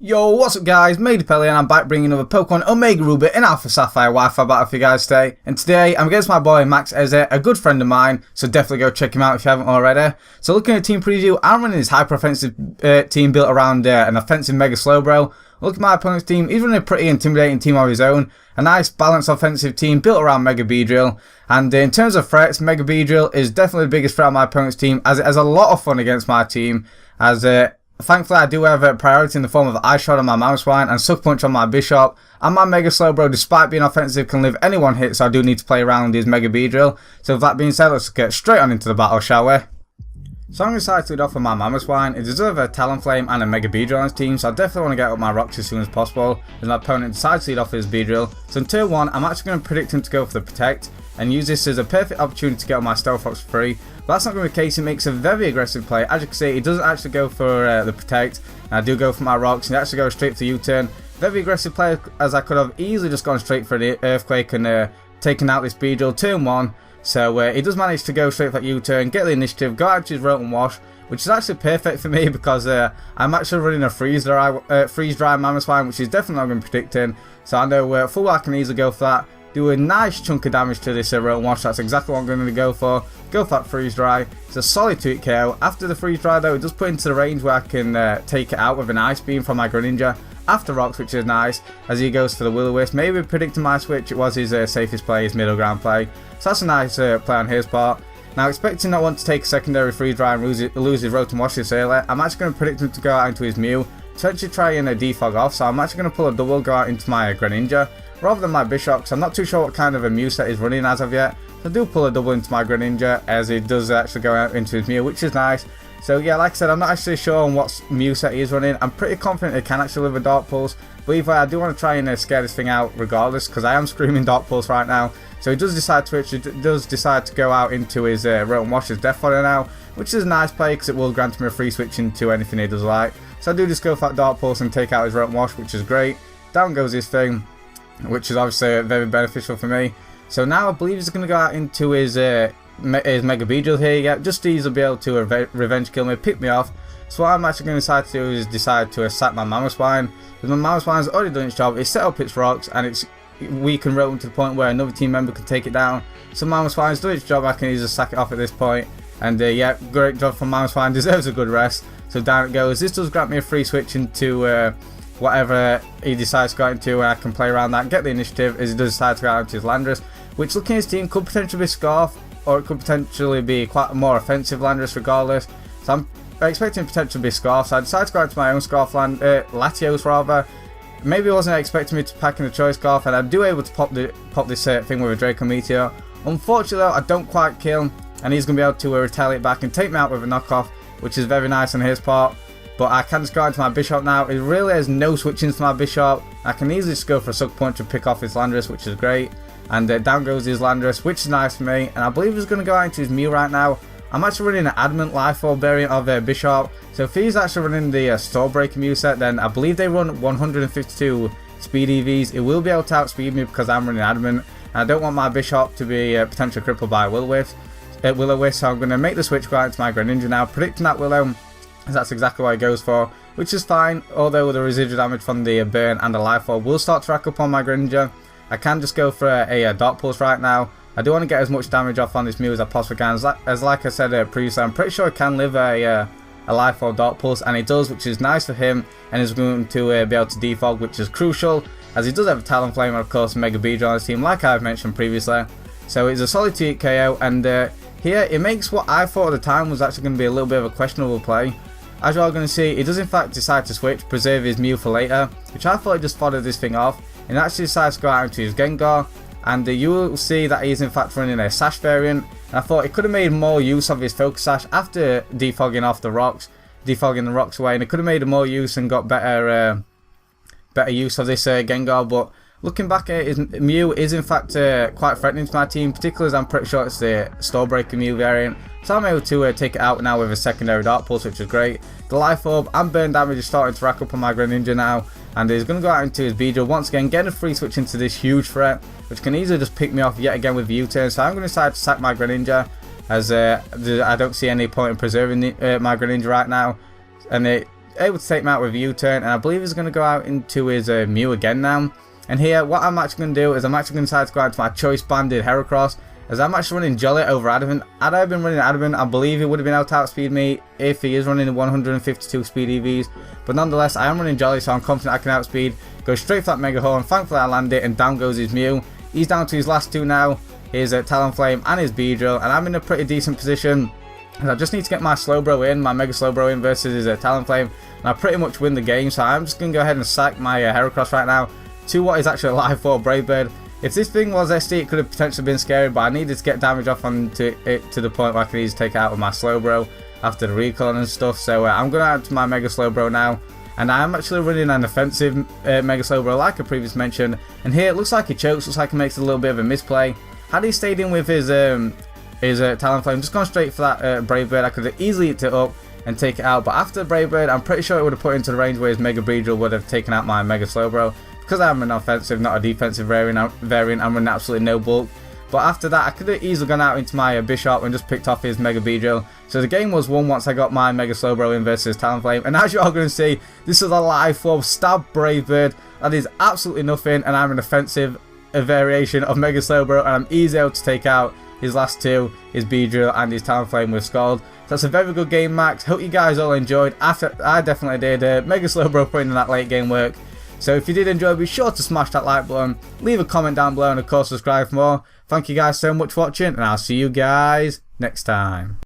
Yo, what's up guys, Pietro and I'm back bringing another Pokemon Omega Ruby in Alpha Sapphire Wi-Fi battle for you guys today. And today I'm against my boy MaxEzzy, a good friend of mine, so definitely go check him out if you haven't already. So looking at team preview, I'm running this hyper offensive team built around an offensive Mega Slowbro. Look at my opponent's team, he's running a pretty intimidating team of his own. A nice balanced offensive team built around Mega Beedrill. And in terms of threats, Mega Beedrill is definitely the biggest threat on my opponent's team, as it has a lot of fun against my team, as thankfully, I do have a priority in the form of Ice Shot on my Mamoswine and Sucker Punch on my Bishop. And my Mega Slowbro, despite being offensive, can live any one hit, so I do need to play around his Mega Beedrill. So with that being said, let's get straight on into the battle, shall we? So I'm going to start it off with my Mamoswine. It deserves a Talonflame and a Mega Beedrill on his team, so I definitely want to get up my rocks as soon as possible, as my opponent decides to lead off with his Beedrill. So in turn 1, I'm actually going to predict him to go for the Protect, and use this as a perfect opportunity to get on my Stealth Rocks for free. But that's not going to be the case. He makes a very aggressive play. As you can see, he doesn't actually go for the Protect, and I do go for my rocks, and he actually goes straight for the U-turn. Very aggressive play, as I could have easily just gone straight for the Earthquake and taken out this Beedrill turn 1. So he does manage to go straight for that U-turn, get the initiative, go out to his Rotom Wash, which is actually perfect for me because I'm actually running a Freeze Dry Mamoswine, which is definitely not going to be predicting. So I know full well I can easily go for that. Do a nice chunk of damage to this Rotom Wash. That's exactly what I'm going to go for. Go for that Freeze Dry. It's a solid 2-hit KO. After the Freeze Dry though, it does put into the range where I can take it out with an Ice Beam from my Greninja after Rocks, which is nice, as he goes for the Will-O-Wisp. Maybe predicting my switch, it was his safest play, his middle ground play. So that's a nice play on his part. Now, expecting not want to take a secondary Freeze Dry and lose his Rotom Wash this early, I'm actually going to predict him to go out into his Mew, potentially try and defog off. So I'm actually going to pull a double, go out into my Greninja rather than my Bishop, because I'm not too sure what kind of a Mew set he's running as of yet. So I do pull a double into my Greninja, as he does actually go out into his Mew, which is nice. So yeah, like I said, I'm not actually sure on what Mew set he is running. I'm pretty confident he can actually live a Dark Pulse, but either way, I do want to try and scare this thing out regardless, because I am screaming Dark Pulse right now. So he does decide to switch, he does decide to go out into his Rotom Wash's Death Fodder now, which is a nice play because it will grant him a free switch into anything he does like. So I do just go for that Dark Pulse and take out his Rotom Wash, which is great. Down goes his thing, which is obviously very beneficial for me. So now I believe he's going to go out into his Mega Beedrill here, yeah, just to easily be able to revenge kill me, pick me off. So what I'm actually going to decide to do is decide to sack my Mamoswine. Because my Mamoswine's already done its job, it's set up its rocks, and it's weak and Rotom to the point where another team member can take it down. So Mamoswine's done its job, I can easily sack it off at this point. And yeah, great job from Mamoswine, deserves a good rest. So down it goes. This does grant me a free switch into whatever he decides to go into, and I can play around that, get the initiative, as he does decide to go out into his Landorus, which looking at his team could potentially be Scarf, or it could potentially be quite a more offensive Landorus regardless. So I'm expecting potentially to be Scarf, so I decided to go out to my own Scarf Latios rather. Maybe I wasn't expecting me to pack in the Choice Scarf, and I do able to pop this thing with a Draco Meteor. Unfortunately though, I don't quite kill, and he's going to be able to retaliate back and take me out with a knockoff, which is very nice on his part. But I can just go into my Bishop now. It really has no switching to my Bishop. I can easily just go for a Sucker Punch and pick off his Landorus, which is great. And down goes his Landorus, which is nice for me. And I believe he's going to go out into his Mew right now. I'm actually running an Adamant Life Orb variant of Bishop. So if he's actually running the Stormbreaker Mew set, then I believe they run 152 speed EVs. It will be able to outspeed me because I'm running Adamant. And I don't want my Bishop to be potentially crippled by Will-O-Wisp. So I'm going to make the switch, go out into my Greninja now, predicting that Willow. That's exactly what he goes for, which is fine, although the residual damage from the burn and the Life Orb will start to rack up on my Greninja. I can just go for a Dark Pulse right now. I do want to get as much damage off on this Mew as I possibly can. As like I said previously, I'm pretty sure I can live a Life Orb Dark Pulse, and he does, which is nice for him, and he's going to be able to defog, which is crucial, as he does have a Talonflame and of course Mega Beedrill on his team, like I've mentioned previously. So it's a solid 2-hit KO, and here it makes what I thought at the time was actually going to be a little bit of a questionable play. As you are going to see, he does in fact decide to switch, preserve his Mew for later, which I thought he just foddered this thing off, and actually decides to go out into his Gengar, and you will see that he's in fact running a Sash variant, and I thought he could have made more use of his Focus Sash after defogging off the rocks, defogging the rocks away, and he could have made more use and got better use of this Gengar, but looking back at his Mew is in fact quite threatening to my team, particularly as I'm pretty sure it's the Stormbreaker Mew variant. So I'm able to take it out now with a secondary Dark Pulse, which is great. The Life Orb and burn damage is starting to rack up on my Greninja now, and he's going to go out into his Beedrill once again, getting a free switch into this huge threat, which can easily just pick me off yet again with U-turn. So I'm going to decide to sack my Greninja, as I don't see any point in preserving my Greninja right now, and able to take him out with a U-turn, and I believe he's going to go out into his Mew again now. And here, what I'm actually going to do is I'm actually going to decide to go out to my choice banded Heracross, as I'm actually running Jolly over Adamant. Had I been running Adamant, I believe he would have been able to outspeed me if he is running the 152 speed EVs. But nonetheless, I am running Jolly, so I'm confident I can outspeed. Go straight for that Mega Horn, thankfully I land it, and down goes his Mew. He's down to his last two now, his Talonflame and his Beedrill, and I'm in a pretty decent position. And I just need to get my Slowbro in, my Mega Slowbro in versus his Talonflame, and I pretty much win the game. So I'm just going to go ahead and sack my Heracross right now to what is actually a live 4 Brave Bird. If this thing was SD, it could have potentially been scary, but I needed to get damage off onto it to the point where I could easily take it out with my Slowbro after the recon and stuff. So I'm going to add to my Mega Slowbro now, and I'm actually running an offensive Mega Slowbro like I previously mentioned. And here it looks like he chokes, looks like he makes a little bit of a misplay. Had he stayed in with his Talonflame, just gone straight for that Brave Bird, I could have easily hit it up and take it out. But after the Brave Bird, I'm pretty sure it would have put into the range where his Mega Beedrill would have taken out my Mega Slowbro. Because I'm an offensive, not a defensive variant, I'm running absolutely no bulk. But after that, I could have easily gone out into my Bishop and just picked off his Mega Beedrill. So the game was won once I got my Mega Slowbro in versus Talonflame. And as you're all going to see, this is a live 4 Stab Brave Bird. That is absolutely nothing, and I'm an offensive variation of Mega Slowbro, and I'm easy able to take out his last two, his Beedrill and his Talonflame with Scald. So that's a very good game, Max. Hope you guys all enjoyed. I definitely did. Mega Slowbro putting in that late game work. So if you did enjoy, be sure to smash that like button, leave a comment down below, and of course subscribe for more. Thank you guys so much for watching, and I'll see you guys next time.